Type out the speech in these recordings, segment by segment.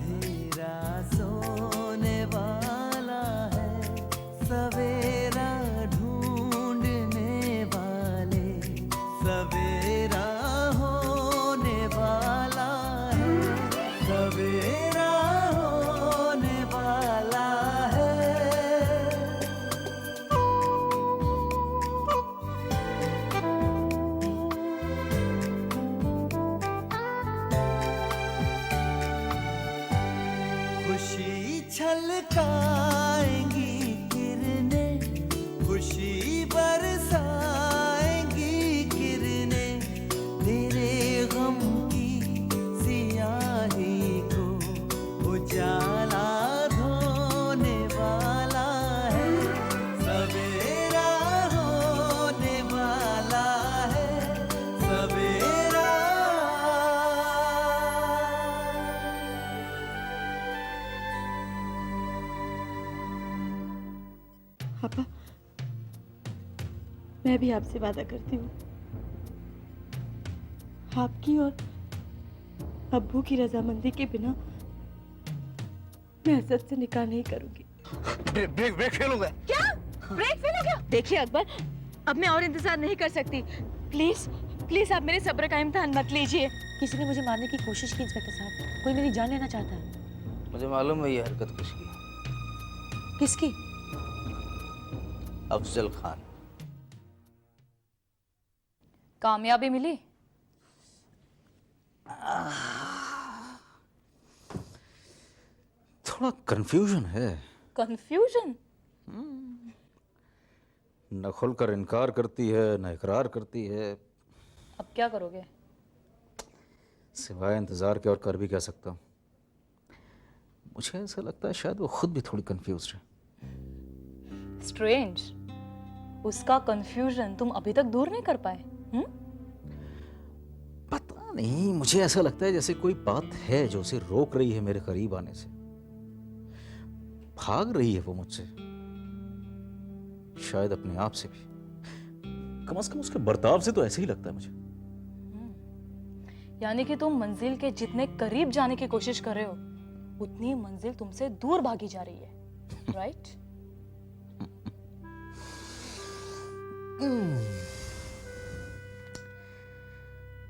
अंधेरा सोने वाला है, सवेरा ढूंढने वाले, सवेरा होने वाला है, सवेरा होने वाला है। खुशी छलकाएंगी किरणें, खुशी बरसाएंगी किरणें, तेरे गम की सियाही को उजाला धोने वाला है, सवेरा होने वाला है, सवेरा। पापा, मैं भी आपसे वादा करती हूँ, आपकी और अब्बू की रजामंदी के बिना मैं असद से निकाह नहीं करूंगी। ब्रेक ब्रेक फेल हो गया। क्या? ब्रेक फेल हो गया? देखिए अकबर, अब मैं और इंतजार नहीं कर सकती। प्लीज प्लीज आप मेरे सब्र का इम्तिहान मत लीजिए। किसी ने मुझे मारने की कोशिश की इंस्पेक्टर साहब, कोई मेरी जान लेना चाहता है। मुझे मालूम है ये हरकत किसकी है। किसकी? अफजल खान। कामयाबी मिली? थोड़ा कंफ्यूजन है। कंफ्यूजन? न खुलकर इनकार करती है न इकरार करती है। अब क्या करोगे? सिवाय इंतजार के और कर भी क्या सकता हूँ। मुझे ऐसा लगता है शायद वो खुद भी थोड़ी कंफ्यूज है। स्ट्रेंज, उसका कंफ्यूजन तुम अभी तक दूर नहीं कर पाए। पता नहीं, मुझे ऐसा लगता है जैसे कोई बात है जो उसे रोक रही है मेरे करीब आने से। भाग रही है वो मुझसे, शायद अपने आप से भी। कम से कम उसके बर्ताव से तो ऐसे ही लगता है मुझे। यानी कि तुम मंजिल के जितने करीब जाने की कोशिश कर रहे हो, उतनी मंजिल तुमसे दूर भागी जा रही है, राइट?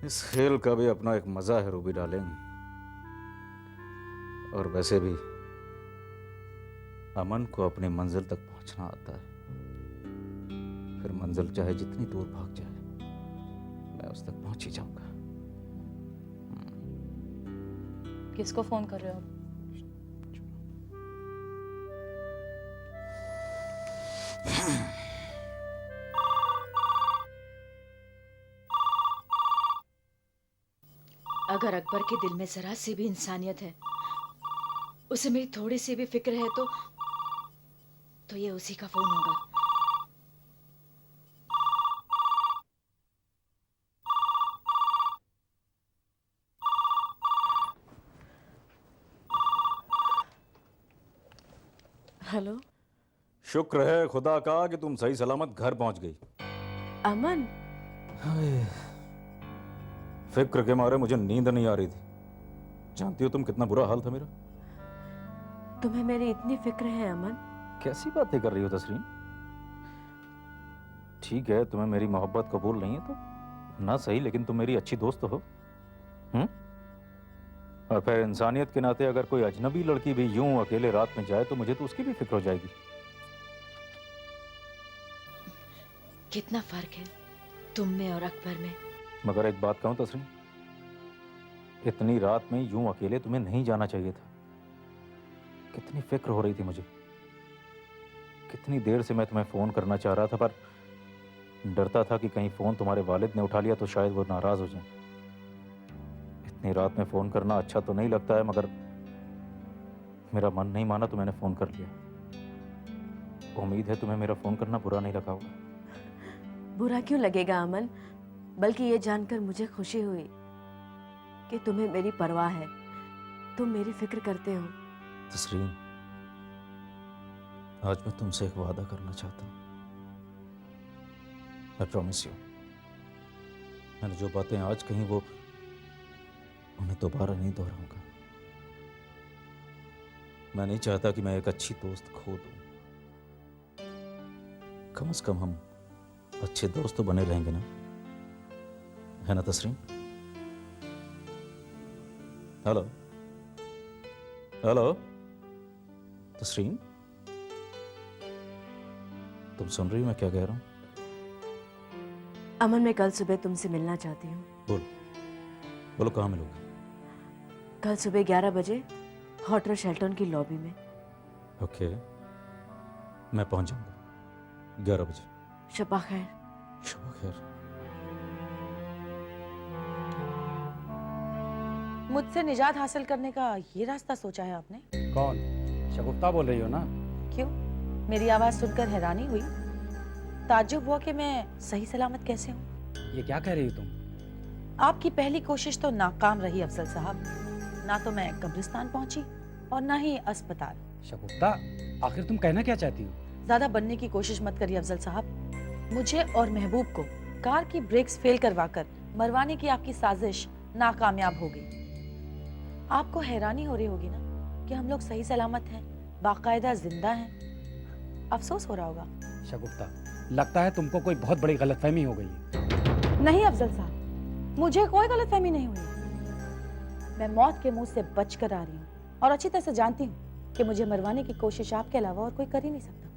इस खेल का भी अपना एक मजा है रूबी डार्लिंग। और वैसे भी अमन को अपनी मंजिल तक पहुंचना आता है। फिर मंजिल चाहे जितनी दूर भाग जाए, मैं उस तक पहुंच ही जाऊंगा। किसको फोन कर रहे हो अब? अगर अकबर के दिल में जरा सी भी इंसानियत है, उसे मेरी थोड़ी सी भी फिक्र है तो ये उसी का फोन होगा। हेलो शुक्र है खुदा का कि तुम सही सलामत घर पहुंच गई। अमन, फिक्र के मारे मुझे नींद नहीं आ रही थी। जानती हो तुम कितना बुरा हाल था मेरा। तुम्हें मेरी इतनी फिक्र है अमन? कैसी बातें कर रही हो तस्रीन। ठीक है, तुम्हें मेरी मोहब्बत कबूल नहीं है तो ना सही, लेकिन तुम मेरी अच्छी दोस्त हो। और फिर इंसानियत के नाते अगर कोई अजनबी लड़की भी यूं अकेले रात में जाए तो मुझे तो उसकी भी फिक्र हो जाएगी। कितना फर्क है तुम में और अकबर में। मगर एक बात कहूं तस्रीन, इतनी रात में यूं अकेले तुम्हें नहीं जाना चाहिए था। कितनी फिक्र हो रही थी मुझे। कितनी देर से मैं तुम्हें फोन करना चाह रहा था, पर डरता था कि कहीं फोन तुम्हारे वालिद ने उठा लिया तो शायद वो नाराज हो जाए। इतनी रात में फोन करना अच्छा तो नहीं लगता है, मगर मेरा मन नहीं माना तो मैंने फोन कर लिया। उम्मीद है तुम्हें मेरा फोन करना बुरा नहीं लगा होगा। बुरा क्यों लगेगा अमन, बल्कि ये जानकर मुझे खुशी हुई कि तुम्हें मेरी परवाह है, तुम मेरी फिक्र करते हो। तस्रीन, आज मैं तुमसे एक वादा करना चाहता हूँ। आई प्रॉमिस यू, मैंने जो बातें आज कही वो उन्हें दोबारा नहीं दोहराऊंगा। मैं नहीं चाहता कि मैं एक अच्छी दोस्त खो दूं। कम से कम हम अच्छे दोस्त तो बने रहेंगे ना, है ना तस्रीन? हेलो हेलो तस्रीन, तुम सुन रही हो मैं क्या कह रहा हूं? अमन, मैं कल सुबह तुमसे मिलना चाहती हूँ। बोलो बोलो, कहाँ मिलोगे? कल सुबह 11 बजे होटल शेल्टन की लॉबी में। ओके, मैं पहुंच जाऊंगा 11 बजे। शबा खैर। शुभ खैर। मुझसे निजात हासिल करने का ये रास्ता सोचा है आपने? कौन? शगुफ्ता बोल रही हो ना? क्यों? मेरी आवाज सुनकर हैरानी हुई? ताज्जुब हुआ कि मैं सही सलामत कैसे हूँ? ये क्या कह रही हो तुम? आपकी पहली कोशिश तो नाकाम रही अफजल साहब। ना तो मैं कब्रिस्तान पहुंची और ना ही अस्पताल। शगुफ्ता, आखिर तुम कहना क्या चाहती हो? ज्यादा बनने की कोशिश मत करिए अफजल साहब। मुझे और महबूब को कार की ब्रेक्स फेल करवाकर मरवाने की आपकी साजिश नाकामयाब हो गई। आपको हैरानी हो रही होगी ना कि हम लोग सही सलामत हैं, बाकायदा जिंदा हैं। अफसोस हो रहा होगा। शगुफ्ता, लगता है तुमको कोई बहुत बड़ी गलतफहमी हो गई है। नहीं अफजल साहब, मुझे कोई गलतफहमी नहीं हुई। मैं मौत के मुंह से बचकर आ रही हूँ और अच्छी तरह से जानती हूँ कि मुझे मरवाने की कोशिश आपके अलावा और कोई कर ही नहीं सकता।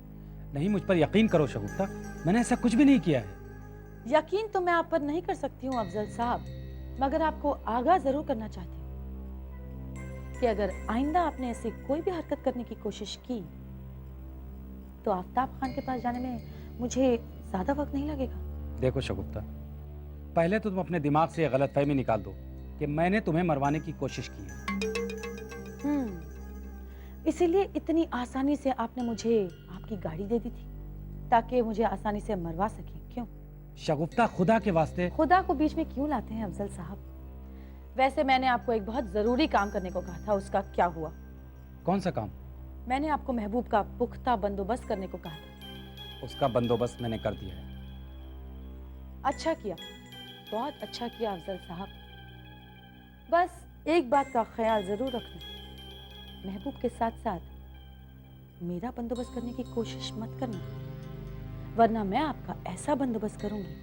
नहीं, मुझ पर यकीन करो शगुफ्ता, मैंने ऐसा कुछ भी नहीं किया है। यकीन तो मैं आप पर नहीं कर सकती हूँ अफजल साहब, मगर आपको आगाह जरूर करना चाहती हूँ कि अगर आइंदा आपने ऐसी कोई भी हरकत करने की कोशिश की तो आफ्ताब खान के पास जाने में मुझे ज्यादा वक्त नहीं लगेगा। देखो शगुफ्ता, पहले तो तुम अपने दिमाग से यह गलतफहमी निकाल दो कि मैंने तुम्हें मरवाने की कोशिश की है। इसीलिए इतनी आसानी से आपने मुझे आपकी गाड़ी दे दी थी ताकि मुझे आसानी से मरवा सके, क्यों? शगुफ्ता, खुदा के वास्ते। खुदा को बीच में क्यों लाते हैं अफजल साहब? वैसे मैंने आपको एक बहुत जरूरी काम करने को कहा था, उसका क्या हुआ? कौन सा काम? मैंने आपको महबूब का पुख्ता बंदोबस्त करने को कहा था। उसका बंदोबस्त मैंने कर दिया है। अच्छा किया, बहुत अच्छा किया अफजल साहब। बस एक बात का ख्याल जरूर रखना, महबूब के साथ साथ मेरा बंदोबस्त करने की कोशिश मत करना, वरना मैं आपका ऐसा बंदोबस्त करूंगी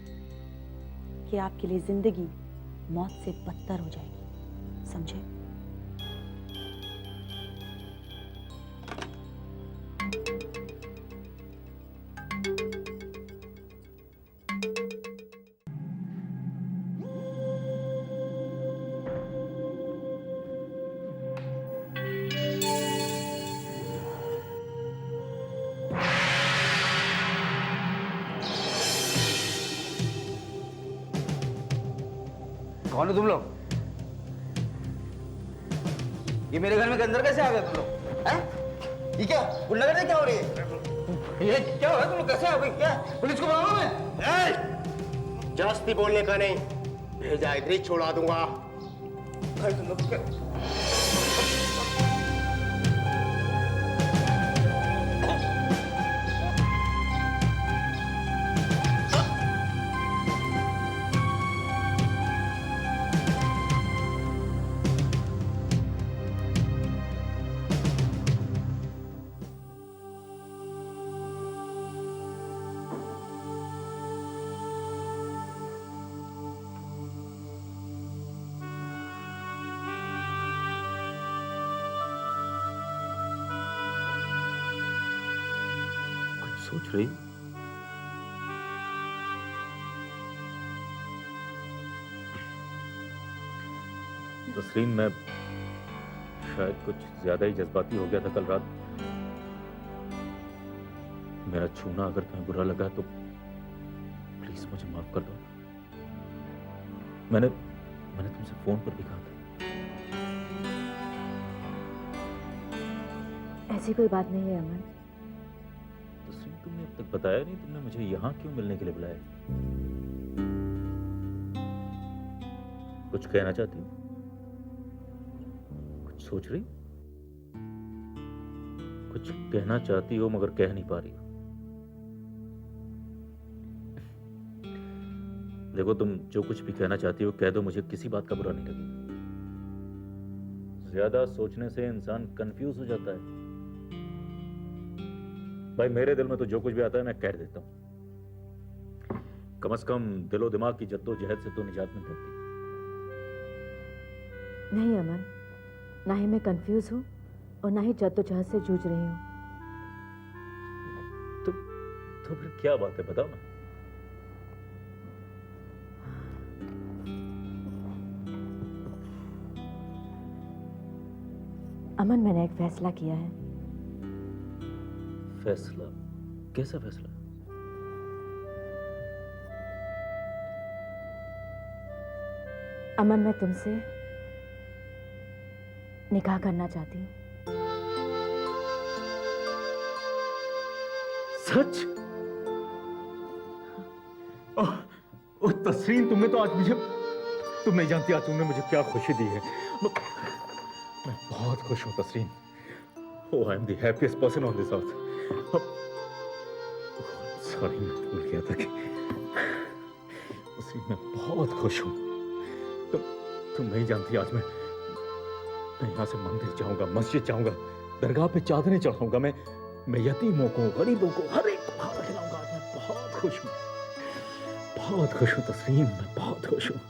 कि आपके लिए जिंदगी मौत से बदतर हो जाएगी, समझे? कौन हो तुम लोग? ये मेरे घर में अंदर कैसे आ गए तुम लोग? हैं? ये क्या गुंडागर्दी क्या हो रही है? ये क्या हो रहा है? तुम लोग कैसे आ गए? क्या पुलिस को बुलाऊं मैं? जास्ती बोलने का नहीं, भेजा इधर ही छोड़ा दूंगा। भाई तुम लोग क्या? सोच रही? तस्लीम, मैं शायद कुछ ज्यादा ही जज्बाती हो गया था कल रात। मेरा छूना अगर तुम्हें बुरा लगा तो प्लीज मुझे माफ कर दो। मैंने तुमसे फोन पर भी कहा था। ऐसी कोई बात नहीं है अमन। तस्लीम, तुमने अब तक बताया नहीं, तुमने मुझे यहाँ क्यों मिलने के लिए बुलाया? कुछ कहना चाहती हो? कुछ सोच रही? कुछ कहना चाहती हो मगर कह नहीं पा रही हो। देखो, तुम जो कुछ भी कहना चाहती हो कह दो, मुझे किसी बात का बुरा नहीं लगेगा। ज्यादा सोचने से इंसान कंफ्यूज हो जाता है। भाई मेरे दिल में तो जो कुछ भी आता है मैं कह देता हूं। कम से कम दिलो दिमाग की जद्दोजहद से तो निजात मिल जाती है। नहीं अमन, ना ही मैं कंफ्यूज हूँ और ना ही जद्दोजहद से जूझ रही हूँ। तो फिर क्या बात है, बताओ ना। अमन, मैंने एक फैसला किया है। फैसला? कैसा फैसला? अमन, मैं तुमसे निकाह करना चाहती हूँ। सच? ओह तस्रीन, तुमने तो आज मुझे, तुम नहीं जानती आज तुमने मुझे क्या खुशी दी है। मैं बहुत खुश हूँ Tasreen. Oh I am the happiest person on this earth. Sorry, मैं भूल गया था कि तस्रीन मैं बहुत खुश हूँ। तुम नहीं जानती आज मैं यहाँ से मंदिर जाऊंगा, मस्जिद जाऊंगा, दरगाह पे चादरें चढ़ाऊंगा, मैं यतीमों को, गरीबों को, हर एक को खाना खिलाऊंगा। आज मैं बहुत खुश हूँ, बहुत खुश हूँ तस्रीन, मैं बहुत खुश हूँ।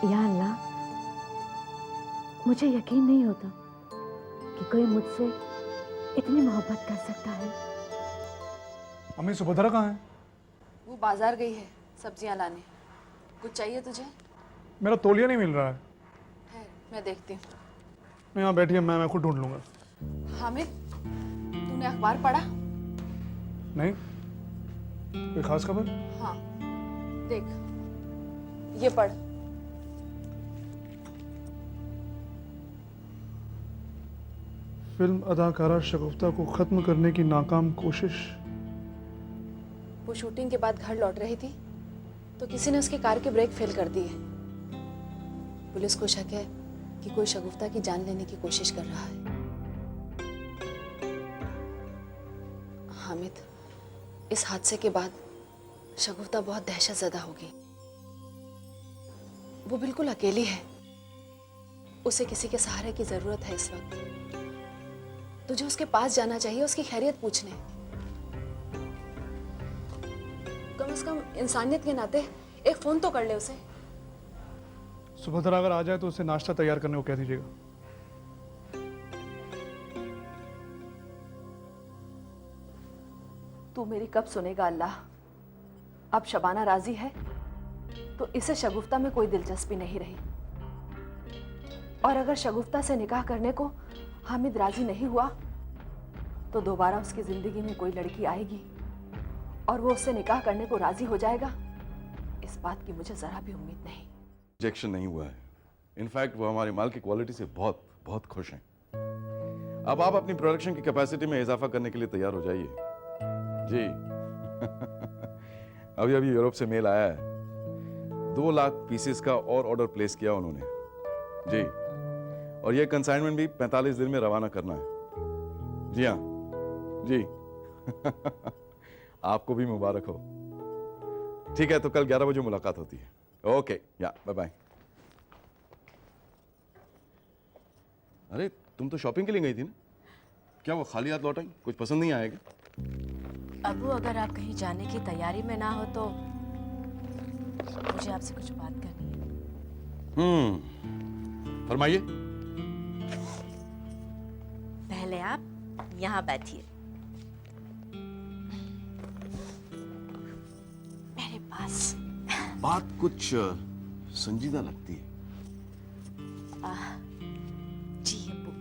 या अल्लाह, मुझे यकीन नहीं होता कि कोई मुझसे इतनी मोहब्बत कर सकता है। अम्मी, सुभद्रा कहाँ है? वो बाजार गई है सब्जियां लाने। कुछ चाहिए तुझे? मेरा तौलिया नहीं मिल रहा है। मैं देखती हूँ। नहीं, यहाँ बैठी है, मैं खुद ढूंढ लूंगा। हामिद, तूने अखबार पढ़ा? नहीं, कोई खास खबर? हाँ, देख, ये पढ़। फिल्म अदाकारा शगुफ्ता को खत्म करने की नाकाम कोशिश। वो शूटिंग के बाद घर लौट रही थी तो किसी ने उसकी कार के ब्रेक फेल कर दिए। पुलिस को शक है कि कोई शगुफ्ता की जान लेने की कोशिश कर रहा है। हामिद, इस हादसे के बाद शगुफ्ता बहुत दहशतज़दा हो गई। वो बिल्कुल अकेली है। उसे किसी के सहारे की जरूरत है इस वक्त। तुझे उसके पास जाना चाहिए, उसकी खैरियत पूछने। कम से कम इंसानियत के नाते एक फोन तो कर ले उसे। सुभद्रा अगर आ जाए तो उसे नाश्ता तैयार करने को कह दीजिएगा। तू मेरी कब सुनेगा अल्लाह। अब शबाना राजी है तो इसे शगुफ्ता में कोई दिलचस्पी नहीं रही, और अगर शगुफ्ता से निकाह करने को हामिद राजी नहीं हुआ तो दोबारा उसकी जिंदगी में कोई लड़की आएगी और वो उससे निकाह करने को राजी हो जाएगा, इस बात की मुझे जरा भी उम्मीद नहीं। रिजेक्शन नहीं हुआ है। इनफैक्ट वो हमारे माल की क्वालिटी से बहुत बहुत खुश हैं। अब आप अपनी प्रोडक्शन की कैपेसिटी में इजाफा करने के लिए तैयार हो जाइए। जी अभी अभी यूरोप से मेल आया है। 2 लाख पीसेस का और ऑर्डर प्लेस किया उन्होंने। जी, और ये कंसाइनमेंट भी 45 दिन में रवाना करना है। जी हाँ, जी आपको भी मुबारक हो। ठीक है, तो कल 11 बजे मुलाकात होती है। ओके, या बाय बाय। अरे तुम तो शॉपिंग के लिए गई थी ना, क्या वो खाली हाथ लौट आई? कुछ पसंद नहीं आएगा? अबू, अगर आप कहीं जाने की तैयारी में ना हो तो मुझे आपसे कुछ बात करनी है। फरमाइए। पहले आप यहाँ बैठिए मेरे पास। बात कुछ संजीदा लगती है। जी अबू।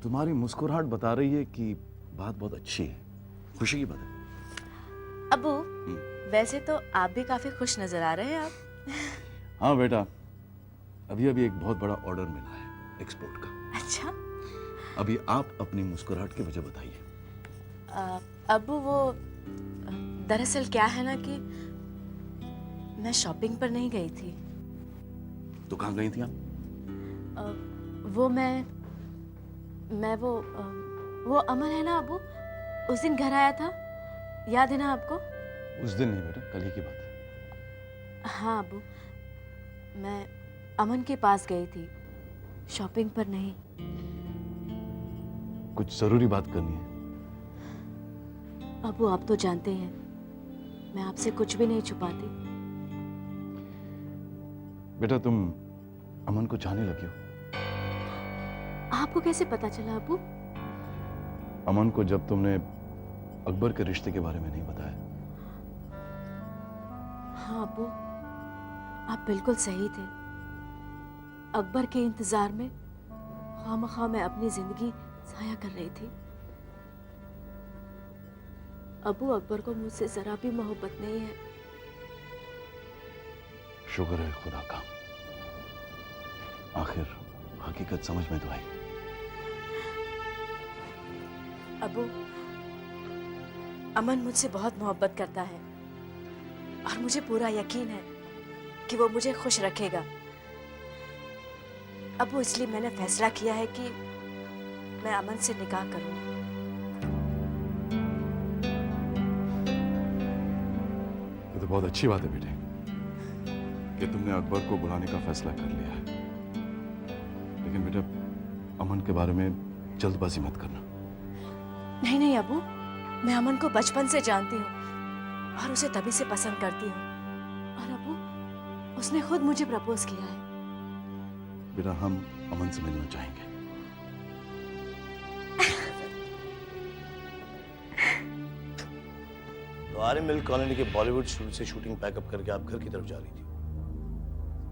तुम्हारी मुस्कुराहट बता रही है कि बात बहुत अच्छी है, खुशी की बात है। अबू, वैसे तो आप भी काफी खुश नजर आ रहे हैं आप। हाँ बेटा, अभी अभी एक बहुत बड़ा ऑर्डर मिला है एक्सपोर्ट का। अच्छा। अभी आप अपनी मुस्कुराहट की वजह बताइए। अबू, वो दरअसल क्या है ना कि मैं शॉपिंग पर नहीं गई थी। तो कहाँ गई थी आप? वो मैं वो अमन है ना अबू, उस दिन घर आया था, याद है ना आपको? उस दिन नहीं बेटा, कल ही की बात है। हाँ अबू, मैं अमन के पास गई थी, शॉपिंग पर नहीं। कुछ जरूरी बात करनी है? अबू आप तो जानते हैं मैं आपसे कुछ भी नहीं छुपाती। बेटा तुम अमन को चाहने लगी हो? आपको कैसे पता चला अबू? अमन को जब तुमने अकबर के रिश्ते के बारे में नहीं बताया। हाँ अबू, आप बिल्कुल सही थे। अकबर के इंतजार में खामखा मैं अपनी जिंदगी जाया कर रही थी। अबू अकबर को मुझसे जरा भी मोहब्बत नहीं है। शुक्र है खुदा का, आखिर हकीकत समझ में तो आई। अबू, अमन मुझसे बहुत मोहब्बत करता है और मुझे पूरा यकीन है कि वो मुझे खुश रखेगा। अबू इसलिए मैंने फैसला किया है कि मैं अमन से निकाह करूंगी। ये तो बहुत अच्छी बात है बेटे कि तुमने अकबर को बुलाने का फैसला कर लिया है, लेकिन बेटा अमन के बारे में जल्दबाजी मत करना। नहीं नहीं अबू, मैं अमन को बचपन से जानती हूँ और उसे तभी से पसंद करती हूँ। और अबू, उसने खुद मुझे प्रपोज किया है। बेटा हम अमन से मिलना चाहेंगे। तो आर्य मिल कॉलोनी के बॉलीवुड स्टूडियो से शूटिंग पैकअप करके आप घर की तरफ जा रही थी?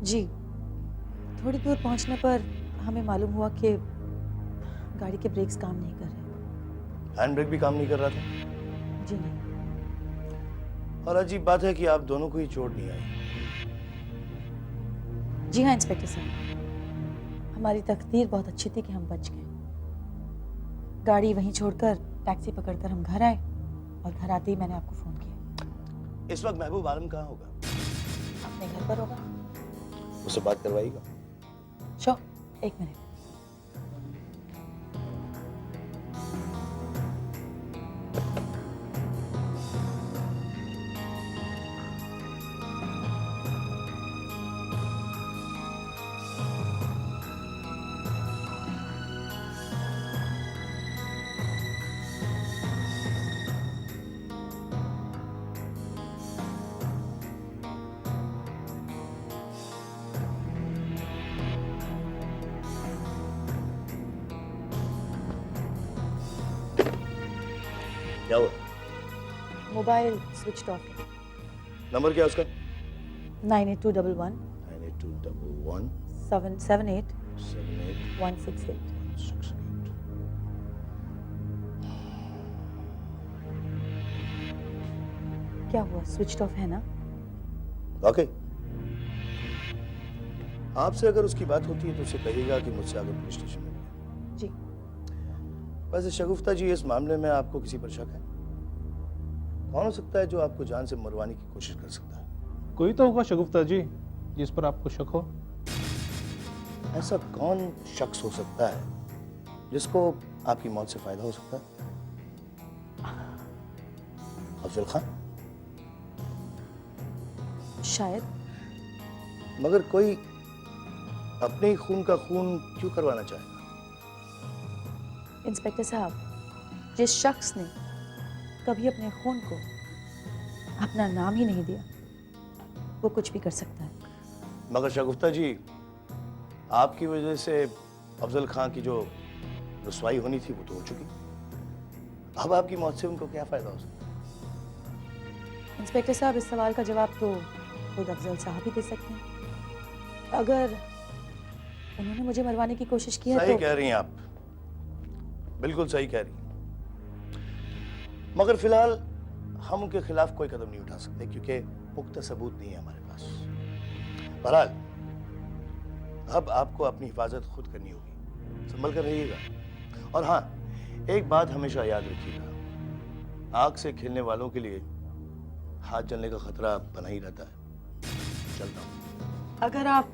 जी, थोड़ी दूर पहुंचने पर हमें मालूम हुआ कि गाड़ी के ब्रेक्स काम नहीं कर रहे। हैंड ब्रेक भी काम नहीं कर रहा था? जी नहीं। और अजीब बात है कि आप दोनों को ही चोट नहीं आई। जी हाँ इंस्पेक्टर साहब, हमारी तकदीर बहुत अच्छी थी कि हम बच गए। गाड़ी वहीं छोड़कर टैक्सी पकड़कर हम घर आए और घर आते ही मैंने आपको फोन किया। इस वक्त महबूब आलम कहाँ होगा? अपने घर पर होगा। उससे बात करवाइएगा। शो, एक मिनट। क्या हुआ? मोबाइल स्विच ऑफ है। नंबर क्या है उसका? 98211 98211 778 78 168। 168। क्या हुआ, स्विच ऑफ है ना? वाकई? आपसे अगर उसकी बात होती है तो उसे कहिएगा कि मुझसे आगे पुलिस स्टेशन में मिले। जी। वैसे शगुफ्ता जी, इस मामले में आपको किसी पर शक है? कौन हो सकता है जो आपको जान से मरवाने की कोशिश कर सकता है? कोई तो होगा शगुफ्ता जी जिस पर आपको शक हो। ऐसा कौन शख्स हो सकता है जिसको आपकी मौत से फायदा हो सकता है? अफजल खान? शायद। मगर कोई अपने ही खून का खून क्यों करवाना चाहेगा? इंस्पेक्टर साहब, जिस शख्स ने कभी अपने खून को अपना नाम ही नहीं दिया, वो कुछ भी कर सकता है। मगर शगुफ्ता जी, आपकी वजह से अफजल खान की जो रुसवाई होनी थी वो तो हो चुकी। अब आपकी मौत से उनको क्या फायदा हो सकता है? इंस्पेक्टर साहब, इस सवाल का जवाब तो खुद अफजल साहब ही दे सकते हैं। अगर उन्होंने मुझे मरवाने की कोशिश की है सही तो... कह रही हैं आप, बिल्कुल सही कह रही हैं। मगर फिलहाल हम उनके खिलाफ कोई कदम नहीं उठा सकते क्योंकि पुख्ता सबूत नहीं है हमारे पास। बहरहाल अब आपको अपनी हिफाजत खुद करनी होगी, संभल कर रहिएगा। और हाँ, एक बात हमेशा याद रखिएगा, आग से खेलने वालों के लिए हाथ जलने का खतरा बना ही रहता है। चलता हूँ। अगर आप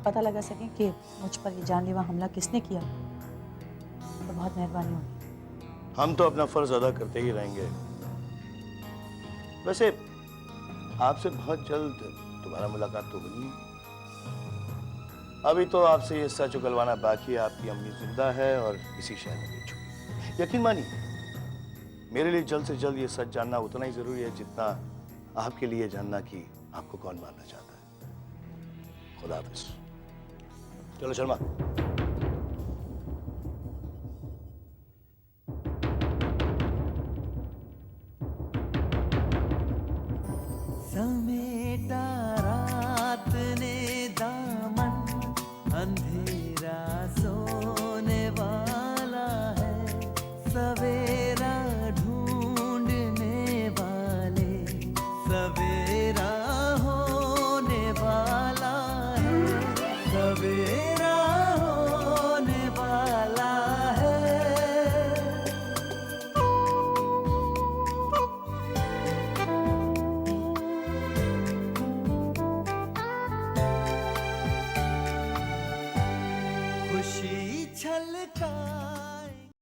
पता लगा सकें कि मुझ पर ये जानलेवा हमला किसने किया तो बहुत मेहरबानी होगी। हम तो अपना फर्ज अदा करते ही रहेंगे। वैसे आपसे बहुत जल्द दोबारा मुलाकात तो होनी है। अभी तो आपसे ये सच उगलवाना बाकी है, आपकी अम्मी जिंदा है और इसी शहर में बेच चुकी। यकीन मानिए, मेरे लिए जल्द से जल्द ये सच जानना उतना ही जरूरी है जितना आपके लिए जानना कि आपको कौन मारना चाहता है। खुदा हाफिज। चलो शर्मा।